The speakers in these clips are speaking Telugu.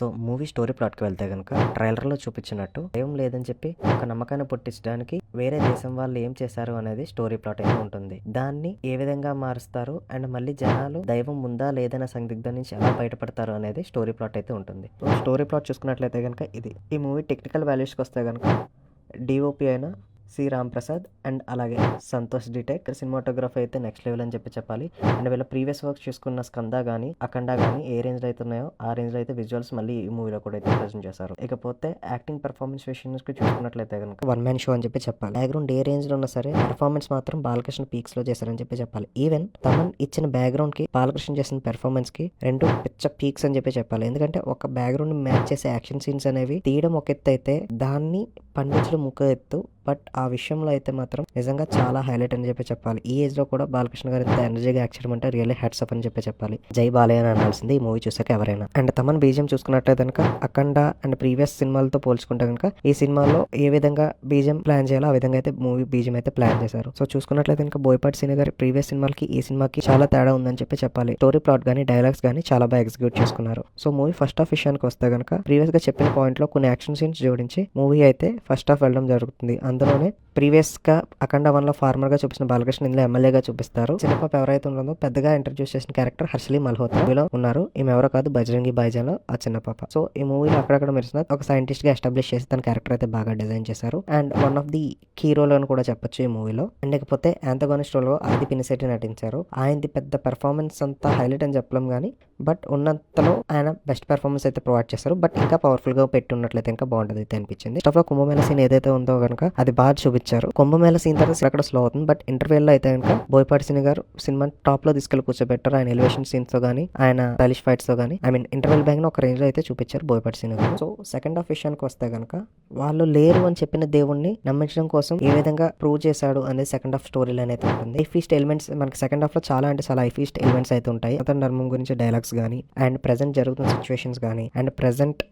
సో, మూవీ స్టోరీ ప్లాట్‌కి వెళ్తే గనక ట్రైలర్‌లో చూపించినట్టు దెయ్యం లేదని చెప్పి ఒక నమ్మకాన్ని పుట్టించడానికి వేరే దేశం వాళ్ళు ఏం చేశారు అనేది స్టోరీ ప్లాట్ అయితే ఉంటుంది. దాన్ని ఏ విధంగా మారుస్తారు అండ్ మళ్ళీ జనాలు దైవం ఉందా లేదనే సందిగ్ధం నుంచి ఎలా బయటపడతారు అనేది స్టోరీ ప్లాట్ అయితే ఉంటుంది. సో, స్టోరీ ప్లాట్ చూసుకున్నట్లయితే గనక ఇది. ఈ మూవీ టెక్నికల్ వాల్యూస్‌కి వస్తే గనక డీఓపీ అయిన సి. రాంప్రసాద్ అండ్ అలాగే సంతోష్ డిటెక్. సినిమాటోగ్రఫీ అయితే నెక్స్ట్ లెవెల్ అని చెప్పాలి. అండ్ వీళ్ళ ప్రీవియస్ వర్క్స్ చూసుకున్న స్కంద గానీ, అఖండ గానీ ఏ రేంజ్‌లో అయితే ఉన్నాయో ఆ రేంజ్‌లో అయితే విజువల్స్ మళ్ళీ ఈ మూవీలో కూడా అయితే ప్రెజెంట్ చేశారు. ఇకపోతే యాక్టింగ్ పెర్ఫార్మెన్స్ విషయానికి చూసుకున్నట్లయితే గనక వన్ మ్యాన్ షో అని చెప్పాలి. బ్యాక్‌గ్రౌండ్ ఏ రేంజ్‌లో ఉన్నా సరే పెర్ఫార్మెన్స్ మాత్రం బాలకృష్ణ పీక్స్‌లో చేశారని చెప్పాలి. ఈవెన్ తమన్ ఇచ్చిన బ్యాక్‌గ్రౌండ్‌కి బాలకృష్ణ చేసిన పెర్ఫార్మెన్స్‌కి 2 పిచ్చ పీక్స్ అని చెప్పాలి. ఎందుకంటే ఒక బ్యాక్‌గ్రౌండ్ మ్యాచ్ చేసే యాక్షన్ సీన్స్ అనేవి తీయడం ఒక ఎత్తు అయితే దాన్ని పండించడం ఒక ఎత్తు. బట్ ఆ విషయంలో అయితే మాత్రం నిజంగా చాలా హైలైట్ అని చెప్పాలి. ఈ ఏజ్‌లో కూడా బాలకృష్ణ గారు ఇంత ఎనర్జీగా యాక్ట్ చేయడం అంటే రియల్లీ హ్యాట్స్ ఆఫ్ అని చెప్పాలి. జై బాలయ్య అని అనాల్సింది ఈ మూవీ చూసాక ఎవరైనా. అండ్ తమన్ బీజిఎం చూసుకున్నట్లయితే కనుక అఖండ అండ్ ప్రీవియస్ సినిమాలతో పోల్చుకుంటే కనుక ఈ సినిమాలో ఏ విధంగా బీజిఎం ప్లాన్ చేయాలో ఆ విధంగా అయితే మూవీ బీజిఎం అయితే ప్లాన్ చేశారు. సో చూసుకున్నట్లయితే కనుక బోయపాటి సీని గారి ప్రీవియస్ సినిమాలకి ఈ సినిమాకి చాలా తేడా ఉందని చెప్పాలి. స్టోరీ ప్లాట్ కానీ డైలాగ్స్ కానీ చాలా బాగా ఎగ్జిక్యూట్ చేసుకున్నారు. సో మూవీ ఫస్ట్ హాఫ్ విషయానికి వస్తే కనుక ప్రీవియస్ గా చెప్పిన పాయింట్ లో కొన్ని యాక్షన్ సీన్స్ జోడించి మూవీ అయితే ఫస్ట్ హాఫ్ వెళ్ళడం జరుగుతుంది. అందులోనే ప్రీవియస్ గా అఖండ 1 లో ఫార్మర్ గా చూపించిన బాలకృష్ణ ఇందులో ఎమ్మెల్యేగా చూపిస్తారు. చిన్నపాప ఎవరైతే ఉంటుందో పెద్దగా ఇంట్రడ్యూస్ చేసిన క్యారెక్టర్ హర్షిలి మల్హోత్రా మూవీలో ఉన్నారు. ఈమె ఎవరో కాదు బజరంగి భాయిజాన్ లో ఆ చిన్న పాప. సో ఈ మూవీలో అక్కడక్కడ మెరిసిన ఒక సైంటిస్ట్ గా ఎస్టాబ్లిష్ చేసి తన క్యారెక్టర్ అయితే బాగా డిజైన్ చేశారు. And one of the key role అని కూడా చెప్పొచ్చు ఈ మూవీలో. అండ్ ఇకపోతే యాంతగోనిస్ట్ రోల్ లో ఆది పినిశెట్టి నటించారు. ఆయనది పెద్ద పెర్ఫార్మెన్స్ అంతా హైలైట్ అని చెప్పలేం కానీ బట్ ఉన్నంతలో ఆయన బెస్ట్ పెర్ఫార్మెన్స్ అయితే ప్రొవైడ్ చేస్తారు. బట్ ఇంకా పవర్ఫుల్ గా పెట్టి ఉన్నట్లయితే ఇంకా బాగుంటుంది అయితే అనిపించింది. First of all Kumbh Mela scene ఏదైతే ఉందో కనుక అది బాగా చూపించారు. కుంభమేళ సీన్ తర్వాత అక్కడ స్లో అవుతుంది. బట్ ఇంటర్వెల్ లో అయితే కనుక బోయపాటి సీని గారు సినిమా టాప్ లో తీసుకెళ్లి కూర్చోబెట్టారు. ఆయన ఎలివేషన్ సీన్స్ తో గానీ ఆయన స్టైలిష్ ఫైట్స్ తో గానీ ఇంటర్వెల్ బ్యాంగ్ ను ఒక రేంజ్ లో అయితే చూపించారు బోయపాటి సీని గారు. సో సెకండ్ హాఫ్ విషయానికి వస్తే కనుక వాళ్ళు లేరు అని చెప్పిన దేవుణ్ణి నమ్మించడం కోసం ఏ విధంగా ప్రూవ్ చేశాడు అనేది సెకండ్ హాఫ్ స్టోరీ లైన్ అయితే ఉంటుంది. ఐఫీస్ట్ ఎలిమెంట్స్ మనకి సెకండ్ హాఫ్ లో చాలా అంటే చాలా ఐఫీస్ట్ ఎలిమెంట్స్ అయితే ఉంటాయి. అతని ధర్మం గురించి డైలాగ్స్ గానీ అండ్ ప్రెసెంట్ జరుగుతున్న సిచ్యువేషన్స్ గానీ అండ్ ప్రెసెంట్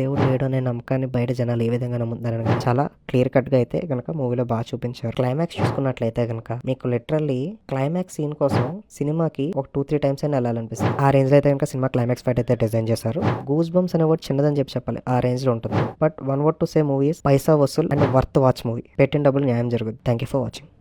దేవుడు లేడు అనే నమ్మకాన్ని బయట జనాలు ఏ విధంగా నమ్ముతారని కానీ చాలా క్లియర్ కట్ గా అయితే కనుక మూవీలో బాగా చూపించారు. క్లైమాక్స్ చూసుకున్నట్లయితే కనుక మీకు లిటరల్లీ క్లైమాక్స్ సీన్ కోసం సినిమాకి ఒక 2-3 టైమ్స్ అయినా వెళ్ళాలనిపిస్తుంది. ఆ రేంజ్ లో అయితే కనుక సినిమా క్లైమాక్స్ ఫైట్ అయితే డిజైన్ చేశారు. గూస్ బంప్స్ అనే వర్డ్ చిన్నదని చెప్పాలి. ఆ రేంజ్ లో ఉంటుంది. But one word to say movies పైసా వసూల్ అండ్ వర్త్ వాచ్ మూవీ. పెట్టిన డబ్బులు న్యాయం జరుగుతుంది. Thank you for watching.